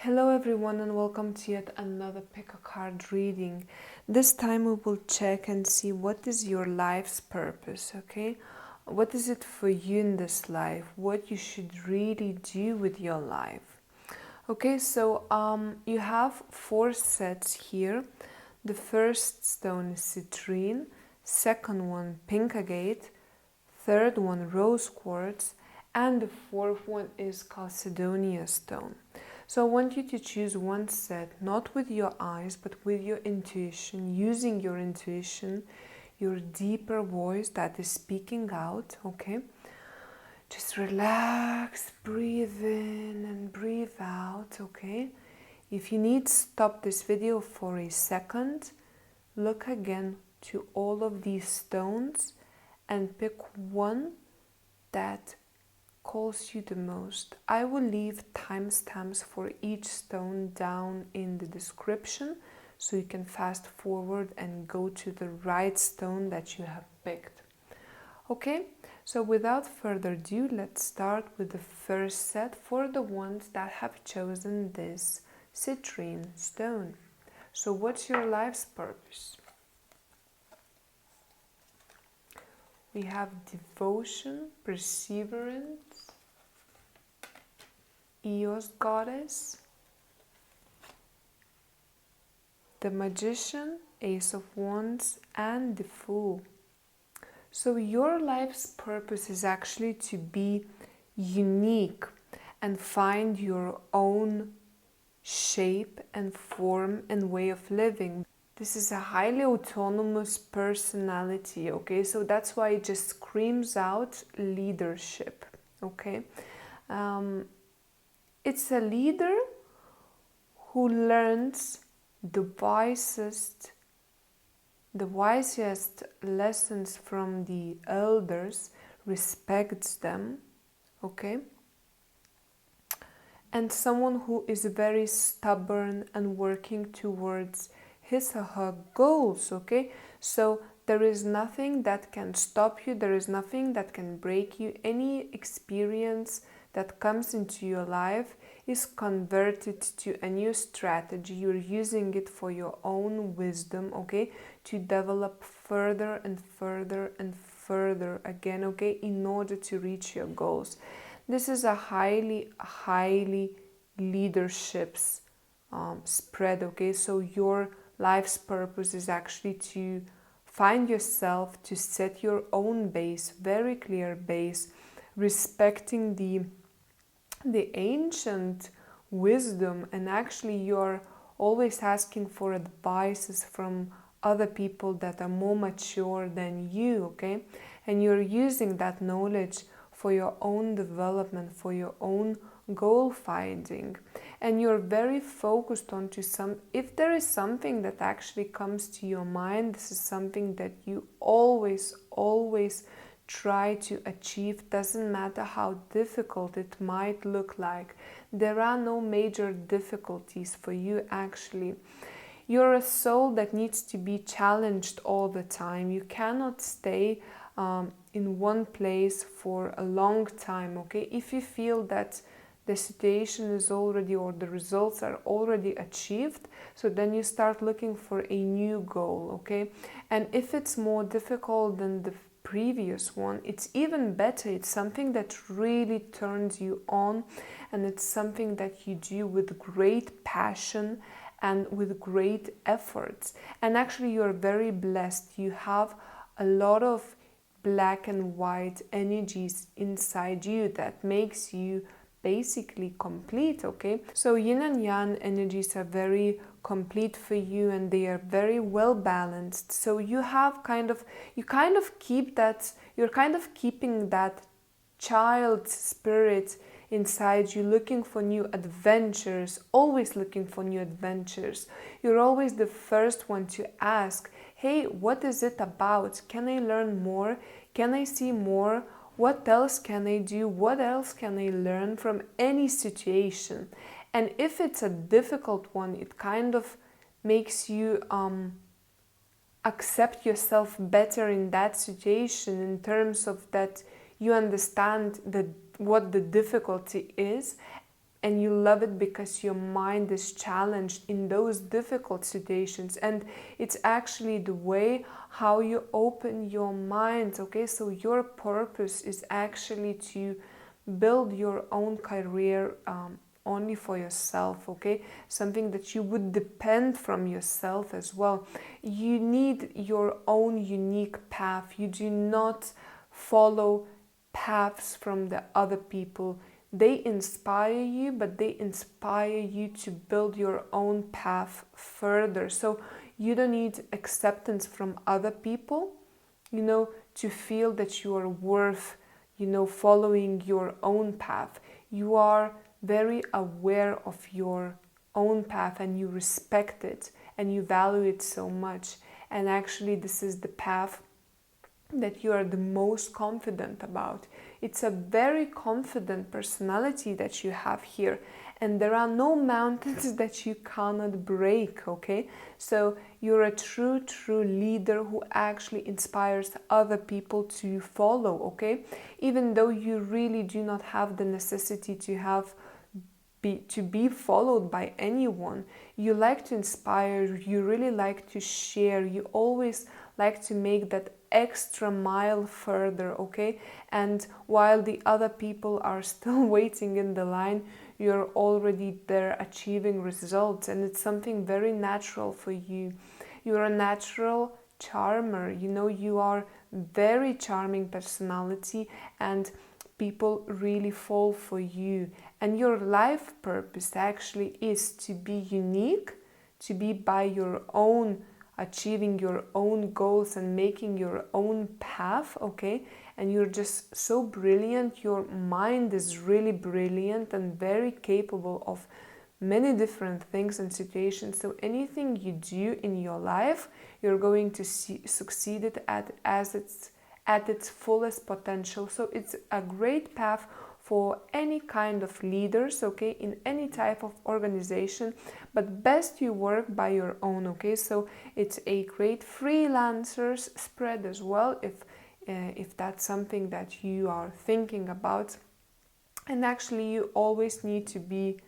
Hello everyone and welcome to yet another pick a card reading. This time we will check and see what is your life's purpose, okay? What is it for you in this life? What you should really do with your life. Okay, so you have 4 sets here. The first stone is Citrine, second one pink agate, third one rose quartz, and the fourth one is Calzedonia stone. So I want you to choose one set, not with your eyes, but with your intuition, using your intuition, your deeper voice that is speaking out, okay? Just relax, breathe in and breathe out, okay? If you need, stop this video for a second, look again to all of these stones and pick one that calls you the most. I will leave timestamps for each stone down in the description so you can fast forward and go to the right stone that you have picked. Okay, so without further ado, let's start with the first set for the ones that have chosen this citrine stone. So what's your life's purpose? We have devotion, perseverance, Eos goddess, the magician, ace of wands, and the fool. So your life's purpose is actually to be unique and find your own shape and form and way of living. This is a highly autonomous personality, okay? So that's why it just screams out leadership, okay? It's a leader who learns the wisest lessons from the elders, respects them, okay? And someone who is very stubborn and working towards his or her goals, okay? So there is nothing that can stop you, there is nothing that can break you. Any experience that comes into your life is converted to a new strategy. You're using it for your own wisdom, okay? To develop further and further and further again, okay? In order to reach your goals. This is a highly leadership's spread, okay? So your life's purpose is actually to find yourself, to set your own base, very clear base, respecting the ancient wisdom, and actually you're always asking for advices from other people that are more mature than you, okay? And you're using that knowledge for your own development, for your own goal finding, and you're very focused on if there is something that actually comes to your mind, this is something that you always try to achieve. Doesn't matter how difficult it might look like. There are no major difficulties for you actually. You're a soul that needs to be challenged all the time. You cannot stay in one place for a long time, okay? If you feel that the situation is already, or the results are already achieved, so then you start looking for a new goal, okay? And if it's more difficult than the previous one, it's even better. It's something that really turns you on, and it's something that you do with great passion and with great efforts. And actually you're very blessed. You have a lot of black and white energies inside you that makes you basically complete, okay? So yin and yang energies are very complete for you, and they are very well balanced. So you have keeping that child spirit inside you, looking for new adventures, always looking for new adventures. You're always the first one to ask, hey, what is it about? Can I learn more? Can I see more? What else can I do? What else can I learn from any situation? And if it's a difficult one, it kind of makes you accept yourself better in that situation, in terms of that you understand what the difficulty is, and you love it because your mind is challenged in those difficult situations. And it's actually the way how you open your mind, okay? So your purpose is actually to build your own career only for yourself, okay? Something that you would depend from yourself as well. You need your own unique path. You do not follow paths from the other people. They inspire you, but they inspire you to build your own path further. So you don't need acceptance from other people, you know, to feel that you are worth, you know, following your own path. You are very aware of your own path and you respect it and you value it so much. And actually, this is the path that you are the most confident about. It's a very confident personality that you have here, and there are no mountains that you cannot break, okay? So you're a true leader who actually inspires other people to follow, okay? Even though you really do not have the necessity to be followed by anyone. You like to inspire, you really like to share, you always like to make that extra mile further, okay? And while the other people are still waiting in the line, you're already there achieving results, and it's something very natural for you. You're a natural charmer, you know, you are very charming personality, and people really fall for you. And your life purpose actually is to be unique, to be by your own, achieving your own goals and making your own path, okay? And you're just so brilliant. Your mind is really brilliant and very capable of many different things and situations. So anything you do in your life, you're going to succeed it at its fullest potential. So it's a great path for any kind of leaders, okay, in any type of organization, but best you work by your own, okay? So it's a great freelancers spread as well, if that's something that you are thinking about. And actually, you always need to be,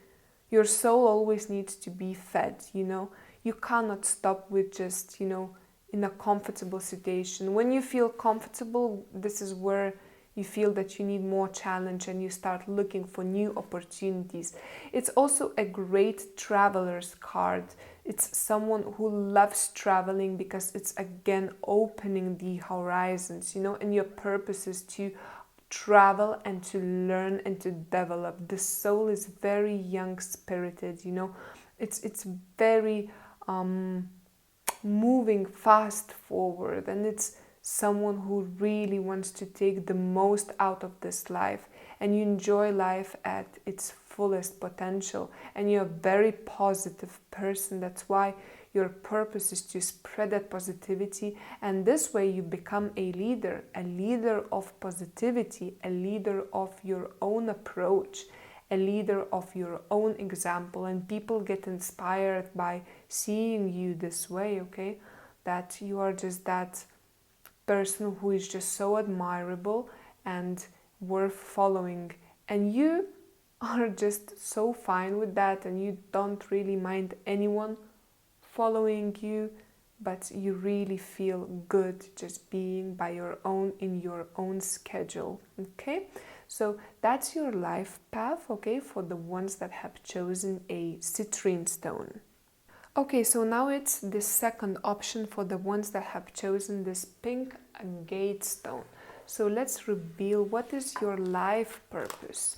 your soul always needs to be fed, you know? You cannot stop with just, you know, in a comfortable situation. When you feel comfortable, this is where you feel that you need more challenge and you start looking for new opportunities. It's also a great traveler's card. It's someone who loves traveling because it's again opening the horizons, you know, and your purpose is to travel and to learn and to develop. The soul is very young spirited, you know. It's very moving fast forward, and it's someone who really wants to take the most out of this life, and you enjoy life at its fullest potential, and you're a very positive person. That's why your purpose is to spread that positivity, and this way you become a leader of positivity, a leader of your own approach, a leader of your own example, and people get inspired by seeing you this way, okay? That you are just that person who is just so admirable and worth following, and you are just so fine with that, and you don't really mind anyone following you, but you really feel good just being by your own in your own schedule, okay? So that's your life path, okay, for the ones that have chosen a citrine stone. Okay, so now it's the second option for the ones that have chosen this pink agate stone. So let's reveal what is your life purpose.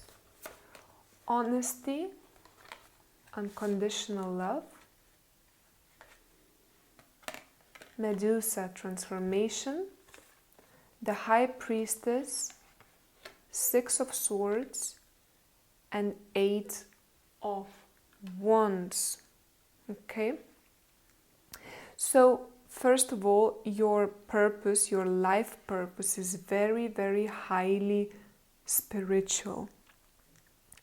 Honesty, unconditional love, Medusa transformation, the High Priestess, Six of Swords, and Eight of Wands. Okay, so first of all, your purpose, your life purpose is very, very highly spiritual.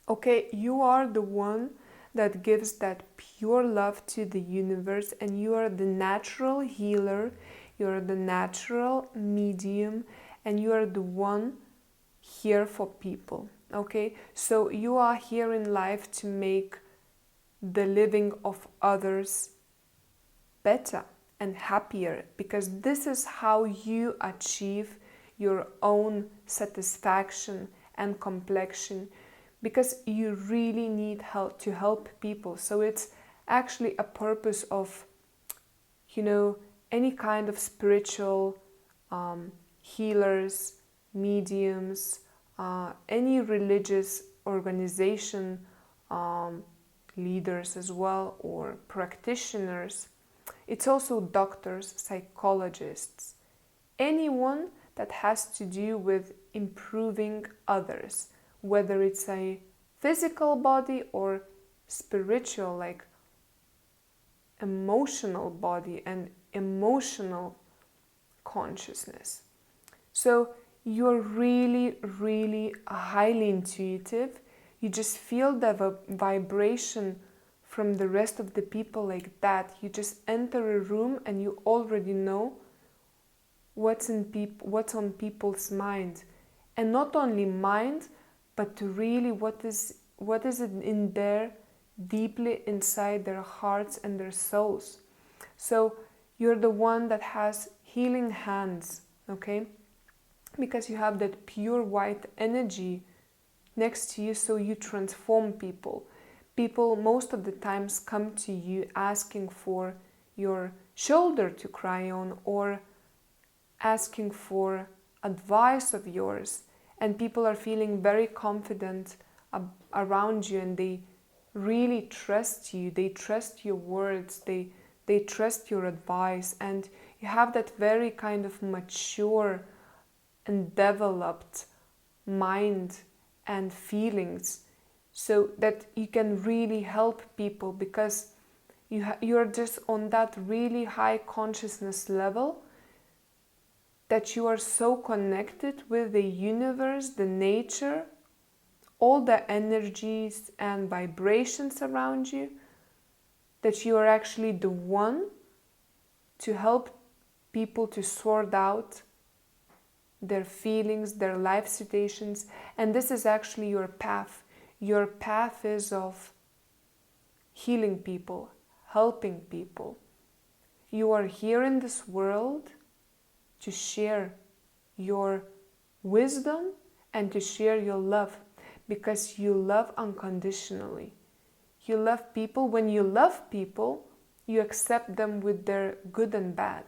Okay, you are the one that gives that pure love to the universe, and you are the natural healer, you are the natural medium, and you are the one here for people. okay? So you are here in life to make the living of others better and happier, because this is how you achieve your own satisfaction and completion, because you really need help to help people. So it's actually a purpose of, you know, any kind of spiritual healers, mediums, any religious organization leaders as well, or practitioners. It's also doctors, psychologists, anyone that has to do with improving others, whether it's a physical body or spiritual, like emotional body and emotional consciousness. So you're really, really highly intuitive. You just feel the vibration from the rest of the people like that. You just enter a room and you already know what's on people's mind, and not only mind, but to really what is it in there, deeply inside their hearts and their souls. So you're the one that has healing hands, okay? Because you have that pure white energy next to you, so you transform people. People most of the times come to you asking for your shoulder to cry on, or asking for advice of yours, and people are feeling very confident around you, and they really trust you, they trust your words, they trust your advice, and you have that very kind of mature and developed mind and feelings, so that you can really help people, because you're just on that really high consciousness level, that you are so connected with the universe, the nature, all the energies and vibrations around you, that you are actually the one to help people to sort out their feelings, their life situations. And this is actually your path. Your path is of healing people, helping people. You are here in this world to share your wisdom and to share your love, because you love unconditionally. You love people. When you love people, you accept them with their good and bad,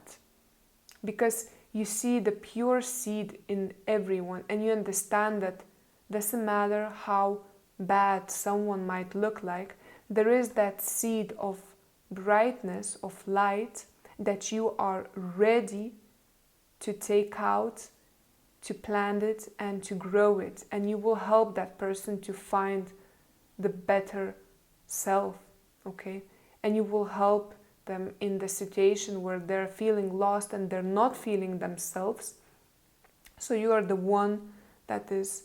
because you see the pure seed in everyone, and you understand that doesn't matter how bad someone might look like, there is that seed of brightness, of light, that you are ready to take out, to plant it and to grow it, and you will help that person to find the better self, okay? And you will help them in the situation where they're feeling lost and they're not feeling themselves. So you are the one that is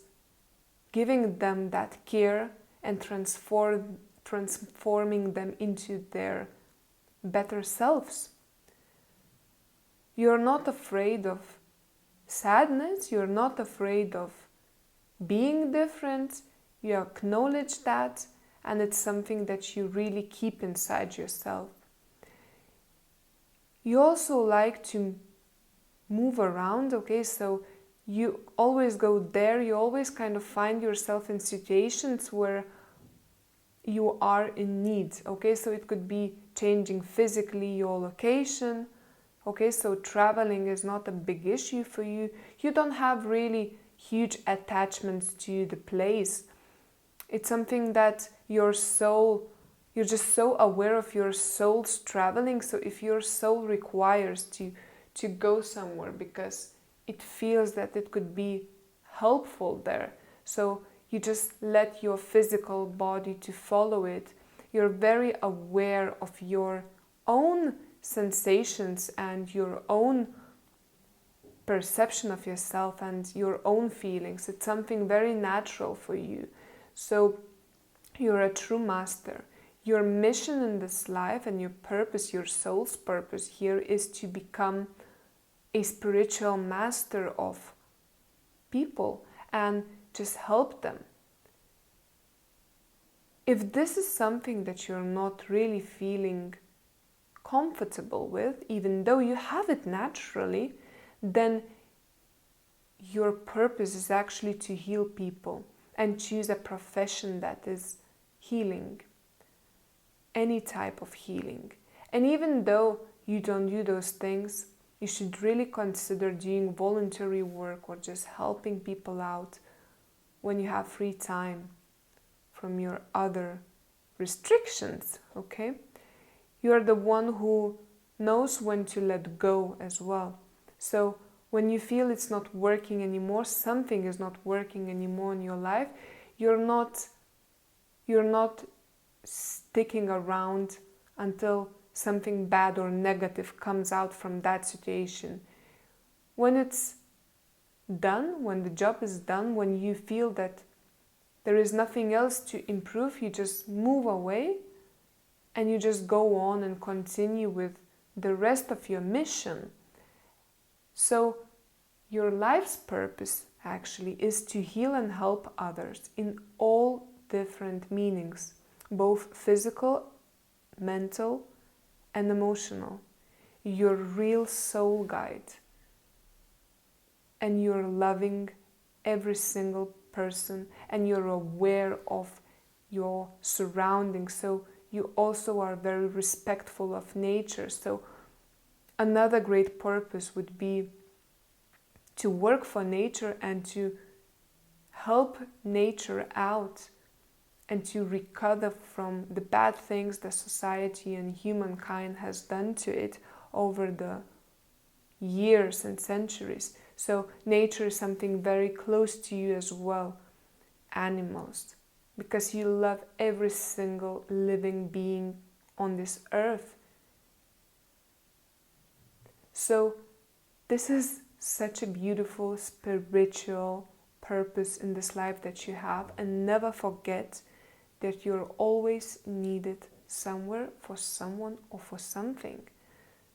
giving them that care and transforming them into their better selves. You're not afraid of sadness, you're not afraid of being different, you acknowledge that, and it's something that you really keep inside yourself. You also like to move around, okay, so you always go there, you always kind of find yourself in situations where you are in need, okay, so it could be changing physically your location, okay, so traveling is not a big issue for you. You don't have really huge attachments to the place. It's something that your soul, you're just so aware of your soul's traveling. So if your soul requires to go somewhere because it feels that it could be helpful there, so you just let your physical body to follow it. You're very aware of your own sensations and your own perception of yourself and your own feelings. It's something very natural for you. So you're a true master. Your mission in this life and your purpose, your soul's purpose here, is to become a spiritual master of people and just help them. If this is something that you're not really feeling comfortable with, even though you have it naturally, then your purpose is actually to heal people and choose a profession that is healing, any type of healing. And even though you don't do those things, you should really consider doing voluntary work or just helping people out when you have free time from your other restrictions, okay? You're the one who knows when to let go as well. So when you feel it's not working anymore, something is not working anymore in your life, you're not sticking around until something bad or negative comes out from that situation. When it's done, when the job is done, when you feel that there is nothing else to improve, you just move away and you just go on and continue with the rest of your mission. So your life's purpose actually is to heal and help others in all different meanings, both physical, mental, and emotional. Your real soul guide. And you're loving every single person and you're aware of your surroundings. So you also are very respectful of nature. So another great purpose would be to work for nature and to help nature out and to recover from the bad things that society and humankind has done to it over the years and centuries. So nature is something very close to you as well, animals, because you love every single living being on this earth. So this is such a beautiful spiritual purpose in this life that you have, and never forget that you're always needed somewhere for someone or for something.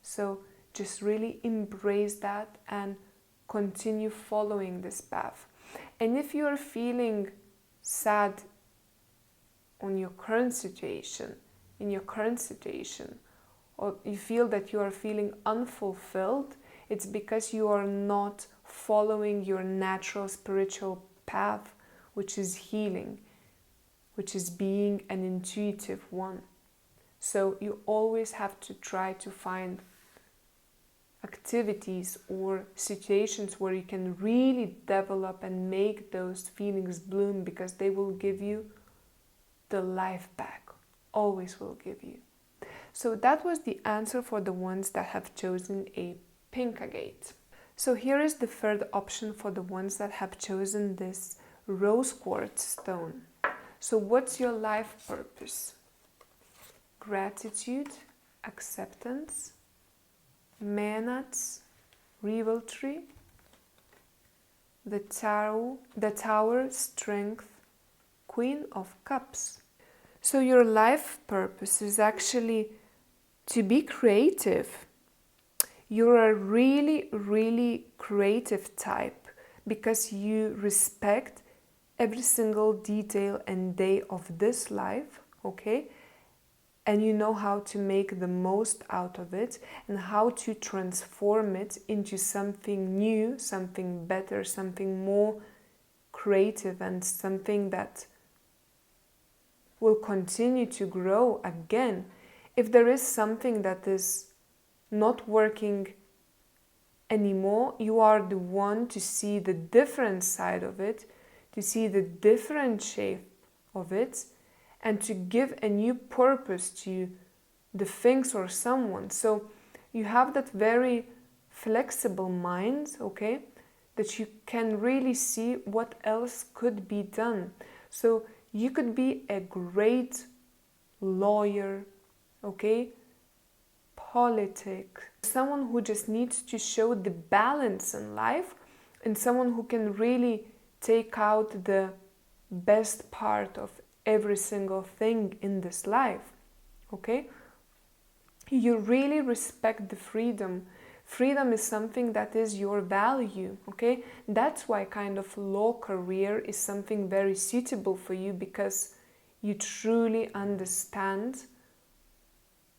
So just really embrace that and continue following this path. And if you're feeling sad on your current situation, or you feel that you are feeling unfulfilled, it's because you are not following your natural spiritual path, which is healing, which is being an intuitive one. So you always have to try to find activities or situations where you can really develop and make those feelings bloom, because they will give you the life back, always will give you. So that was the answer for the ones that have chosen a pink agate. So here is the third option for the ones that have chosen this rose quartz stone. So what's your life purpose? Gratitude, acceptance, Manats, Revelry, the Tower, Strength, Queen of Cups. So your life purpose is actually to be creative. You're a really, really creative type because you respect every single detail and day of this life, okay? And you know how to make the most out of it and how to transform it into something new, something better, something more creative, and something that will continue to grow again. If there is something that is not working anymore, you are the one to see the different side of it, to see the different shape of it, and to give a new purpose to the things or someone. So you have that very flexible mind, okay, that you can really see what else could be done. So you could be a great lawyer, okay, politic, someone who just needs to show the balance in life, and someone who can really take out the best part of every single thing in this life, okay? You really respect the freedom. Freedom is something that is your value, okay? That's why kind of law career is something very suitable for you, because you truly understand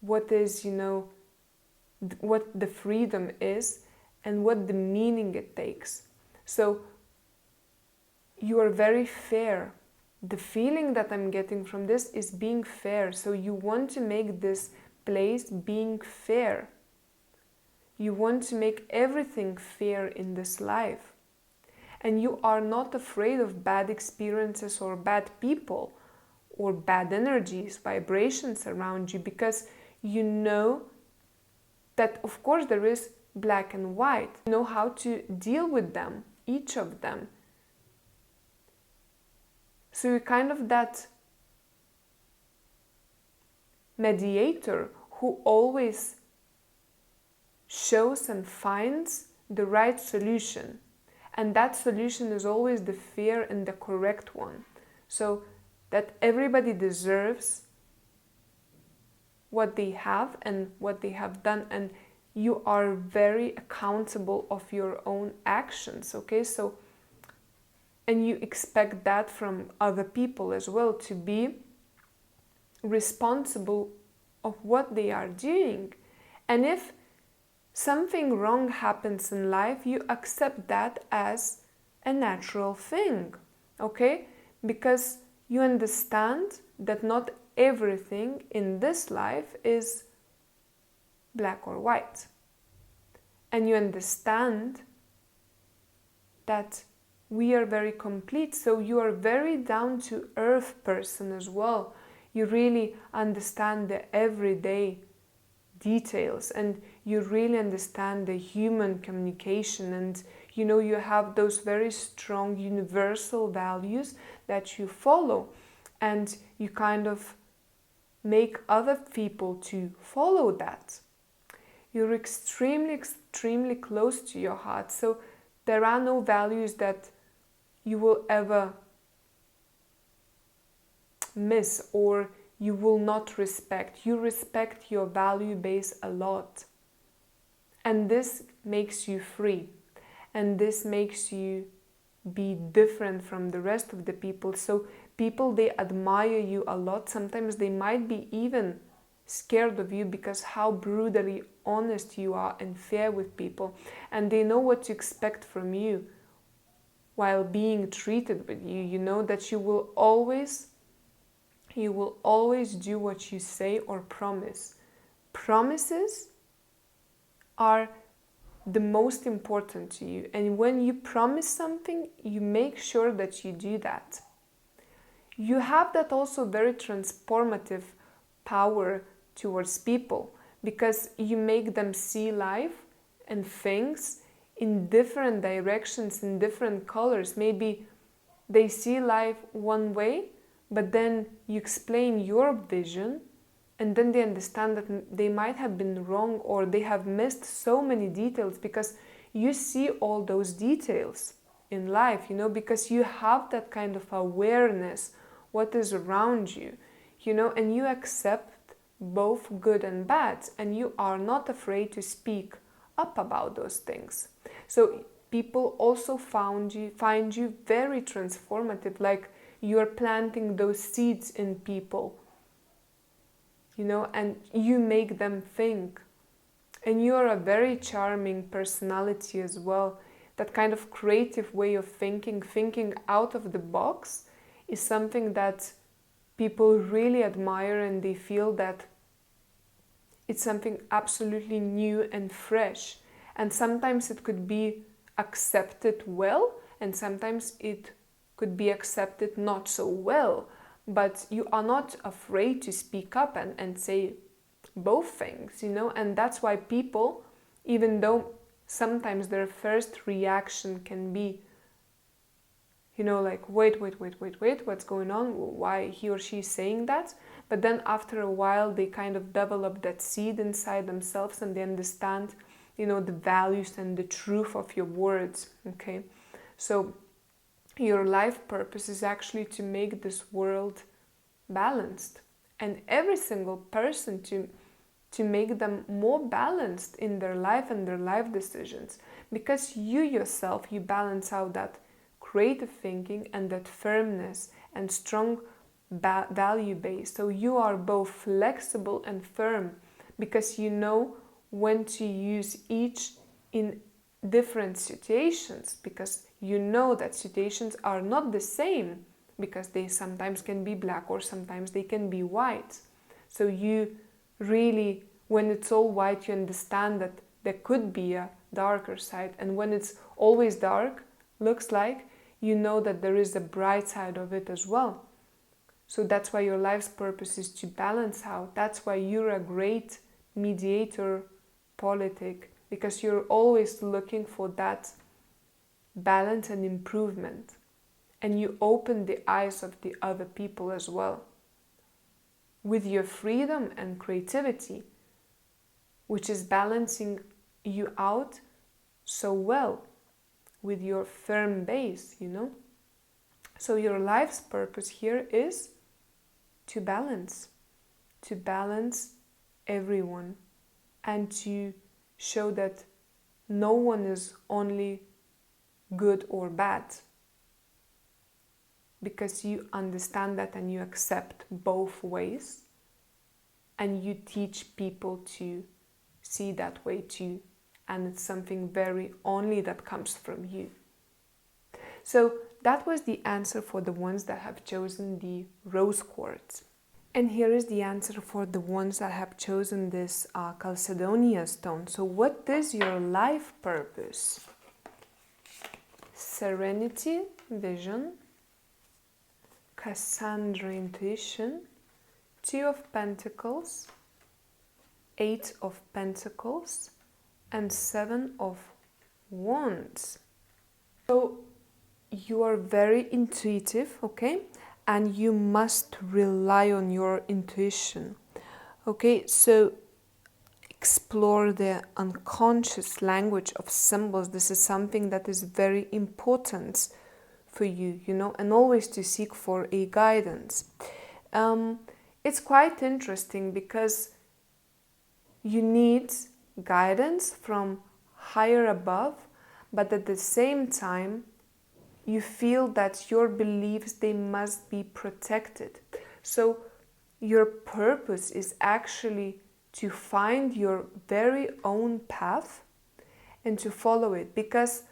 what is, what the freedom is and what the meaning it takes. So you are very fair. The feeling that I'm getting from this is being fair. So you want to make this place being fair. You want to make everything fair in this life. And you are not afraid of bad experiences or bad people or bad energies, vibrations around you, because you know that, of course, there is black and white. You know how to deal with them, each of them. So you're kind of that mediator who always shows and finds the right solution. And that solution is always the fair and the correct one. So that everybody deserves what they have and what they have done. And you are very accountable of your own actions, okay? So, and you expect that from other people as well, to be responsible of what they are doing. And if something wrong happens in life, you accept that as a natural thing, okay? Because you understand that not everything in this life is black or white. And you understand that we are very complete, so you are very down-to-earth person as well. You really understand the everyday details, and you really understand the human communication, and you have those very strong universal values that you follow, and you kind of make other people to follow that. You're extremely, extremely close to your heart, so there are no values that you will ever miss or you will not respect. You respect your value base a lot. And this makes you free. And this makes you be different from the rest of the people. So people, they admire you a lot. Sometimes they might be even scared of you because how brutally honest you are and fair with people. And they know what to expect from you while being treated with you. You know that you will always do what you say or promise. Promises are the most important to you. And when you promise something, you make sure that you do that. You have that also very transformative power towards people, because you make them see life and things in different directions, in different colors. Maybe they see life one way, but then you explain your vision, and then they understand that they might have been wrong or they have missed so many details, because you see all those details in life, because you have that kind of awareness, what is around you, and you accept both good and bad, and you are not afraid to speak up about those things. So people also find you very transformative, like you're planting those seeds in people, and you make them think. And you're a very charming personality as well. That kind of creative way of thinking out of the box, is something that people really admire, and they feel that it's something absolutely new and fresh. And sometimes it could be accepted well, and sometimes it could be accepted not so well. But you are not afraid to speak up and say both things, and that's why people, even though sometimes their first reaction can be, like, wait, what's going on? Why he or she is saying that? But then after a while, they kind of develop that seed inside themselves, and they understand, the values and the truth of your words, okay? So your life purpose is actually to make this world balanced, and every single person to make them more balanced in their life and their life decisions, because you yourself, you balance out that creative thinking and that firmness and strong value-based. So you are both flexible and firm because you know when to use each in different situations, because you know that situations are not the same, because they sometimes can be black or sometimes they can be white. So you really, when it's all white, you understand that there could be a darker side, and when it's always dark, looks like, you know that there is a bright side of it as well. So that's why your life's purpose is to balance out. That's why you're a great mediator politic, because you're always looking for that balance and improvement. And you open the eyes of the other people as well with your freedom and creativity, which is balancing you out so well with your firm base, you know? So your life's purpose here is to balance everyone, and to show that no one is only good or bad, because you understand that and you accept both ways, and you teach people to see that way too, and it's something very only that comes from you. So that was the answer for the ones that have chosen the rose quartz. And here is the answer for the ones that have chosen this Calzedonia stone. So what is your life purpose? Serenity, vision, Cassandra, intuition, 2 of Pentacles, 8 of Pentacles, and 7 of Wands. So you are very intuitive, okay? And you must rely on your intuition. Okay, so explore the unconscious language of symbols. This is something that is very important for you, you know, and always to seek for a guidance. It's quite interesting because you need guidance from higher above, but at the same time, you feel that your beliefs, they must be protected. So your purpose is actually to find your very own path and to follow it, because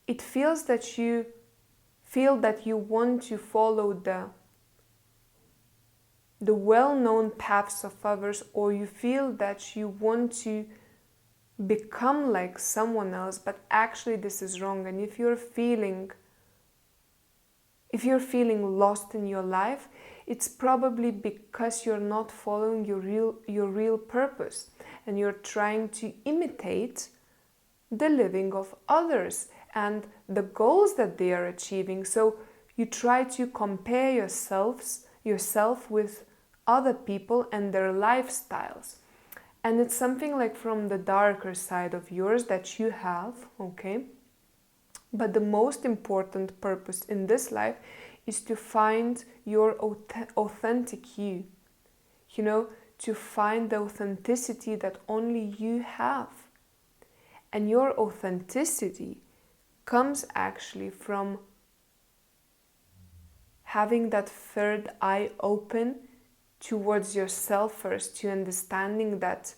it feels that you want to follow the well-known paths of others, or you feel that you want to become like someone else, but actually this is wrong. And if you're feeling lost in your life, it's probably because you're not following your real purpose, and you're trying to imitate the living of others and the goals that they are achieving. So you try to compare yourself with other people and their lifestyles. And it's something like from the darker side of yours that you have, okay? But the most important purpose in this life is to find your authentic you. You know, to find the authenticity that only you have. And your authenticity comes actually from having that third eye open towards yourself first, to understanding that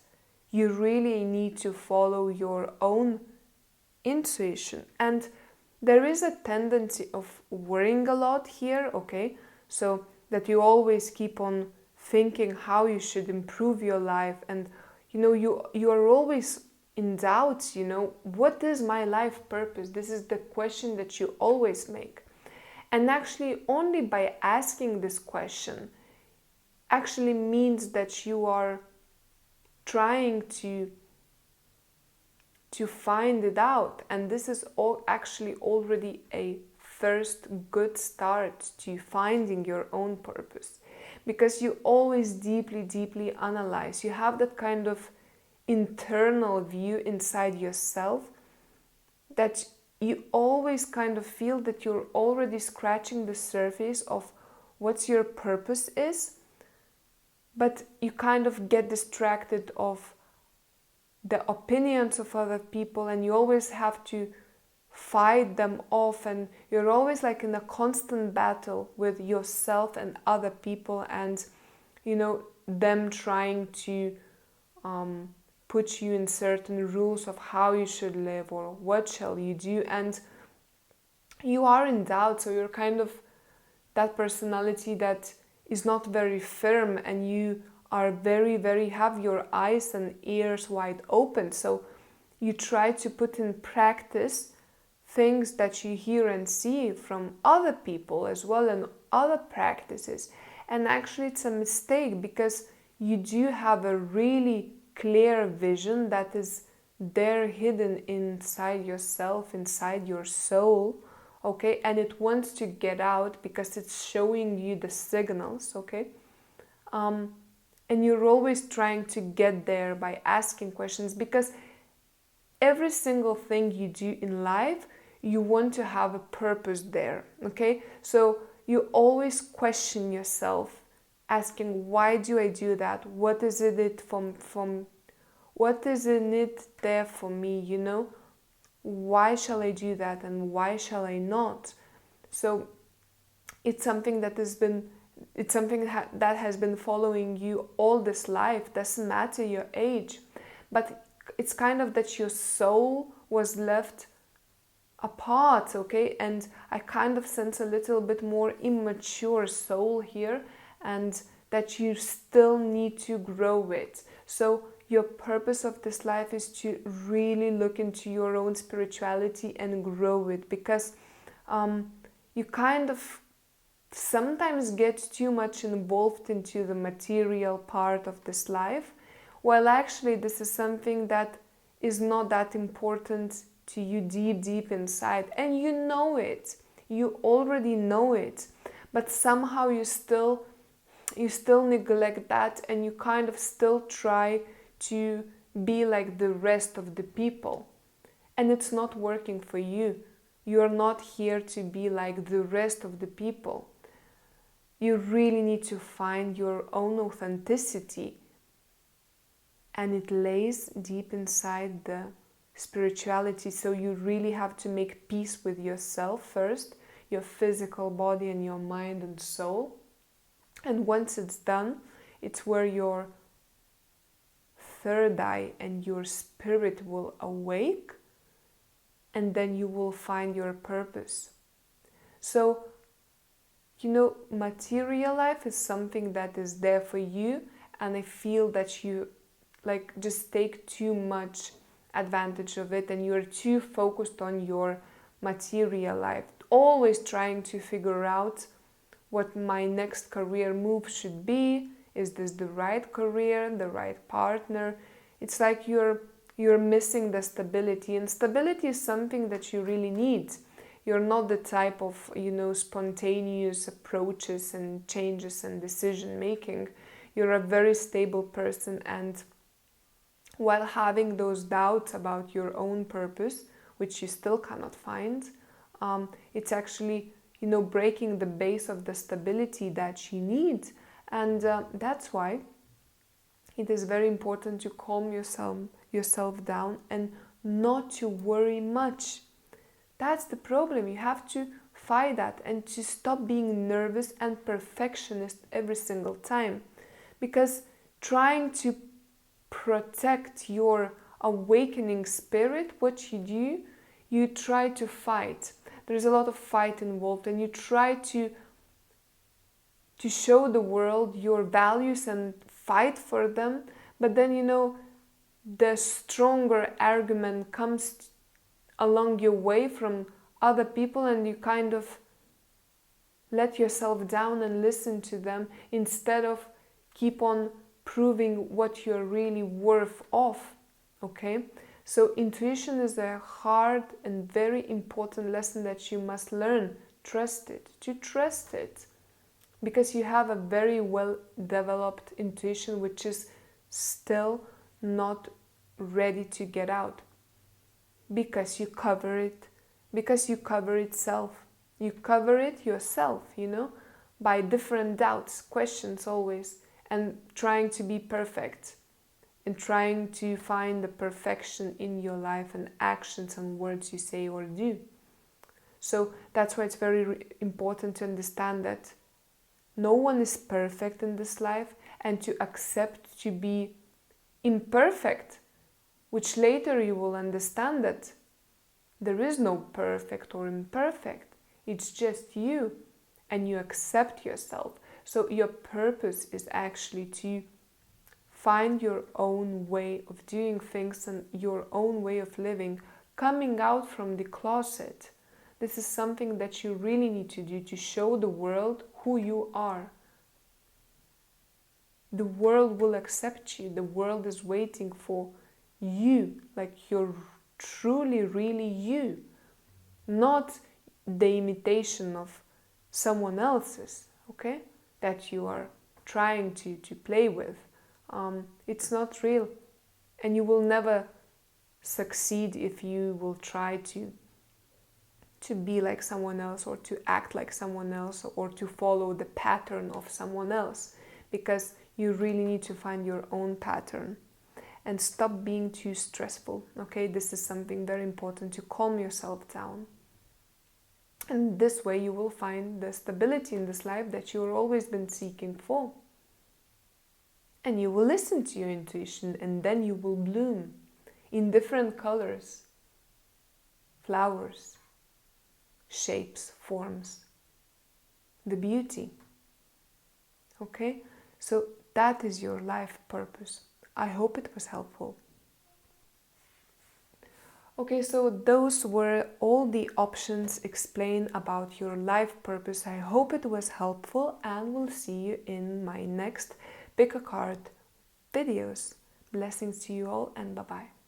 you really need to follow your own intuition. And there is a tendency of worrying a lot here, okay? So that you always keep on thinking how you should improve your life, and you know, you are always in doubt, you know, what is my life purpose? This is the question that you always make. And actually only by asking this question actually means that you are trying to find it out, and this is all actually already a first good start to finding your own purpose, because you always deeply analyze. You have that kind of internal view inside yourself that you always kind of feel that you're already scratching the surface of what your purpose is, but you kind of get distracted of the opinions of other people, and you always have to fight them off, and you're always like in a constant battle with yourself and other people, and them trying to put you in certain rules of how you should live or what shall you do, and you are in doubt. So you're kind of that personality that is not very firm, and you are very have your eyes and ears wide open. So you try to put in practice things that you hear and see from other people as well, and other practices. And actually it's a mistake, because you do have a really clear vision that is there hidden inside yourself, inside your soul, okay? And it wants to get out because it's showing you the signals, okay? And you're always trying to get there by asking questions, because every single thing you do in life, you want to have a purpose there, okay? So you always question yourself, asking, why do I do that? What is it what is in it there for me, Why shall I do that, and why shall I not? So it's something that has been following you all this life. Doesn't matter your age, but it's kind of that your soul was left apart, okay? And I kind of sense a little bit more immature soul here, and that you still need to grow it. So your purpose of this life is to really look into your own spirituality and grow it, because you kind of sometimes get too much involved into the material part of this life, while actually this is something that is not that important to you deep inside, and you know it, you already know it, but somehow you still neglect that, and you kind of still try to be like the rest of the people, and it's not working for you. You're not here to be like the rest of the people. You really need to find your own authenticity, and it lays deep inside the spirituality. So you really have to make peace with yourself first, your physical body and your mind and soul. And once it's done, it's where your third eye and your spirit will awake, and then you will find your purpose. So material life is something that is there for you, and I feel that you just take too much advantage of it, and you're too focused on your material life, always trying to figure out what my next career move should be. Is this the right career, the right partner? It's like you're missing the stability, and stability is something that you really need. You're not the type of, spontaneous approaches and changes and decision making. You're a very stable person, and while having those doubts about your own purpose, which you still cannot find, it's actually, breaking the base of the stability that you need. And that's why it is very important to calm yourself down and not to worry much. That's the problem. You have to fight that, and to stop being nervous and perfectionist every single time. Because trying to protect your awakening spirit, what you do, you try to fight. There's a lot of fight involved, and you try to show the world your values and fight for them, but then the stronger argument comes along your way from other people, and you kind of let yourself down and listen to them instead of keep on proving what you're really worth of, okay? So intuition is a hard and very important lesson that you must learn. Trust it. Because you have a very well developed intuition, which is still not ready to get out. Because you cover it. Because you cover itself. You cover it yourself, by different doubts, questions always, and trying to be perfect. and trying to find the perfection in your life and actions and words you say or do. So that's why it's very important to understand that no one is perfect in this life, and to accept to be imperfect, which later you will understand that there is no perfect or imperfect. It's just you, and you accept yourself. So your purpose is actually to find your own way of doing things and your own way of living, coming out from the closet. This is something that you really need to do to show the world who you are. The world will accept you. The world is waiting for you, like you're truly, really you, not the imitation of someone else's, okay, that you are trying to play with. It's not real, and you will never succeed if you will try to be like someone else, or to act like someone else, or to follow the pattern of someone else, because you really need to find your own pattern and stop being too stressful, okay? This is something very important, to calm yourself down. And this way you will find the stability in this life that you've always been seeking for. And you will listen to your intuition, and then you will bloom in different colors, flowers, shapes, forms, the beauty. Okay? So that is your life purpose. I hope it was helpful. Okay, so those were all the options explained about your life purpose. I hope it was helpful, and we'll see you in my next Pick a Card videos. Blessings to you all, and bye-bye.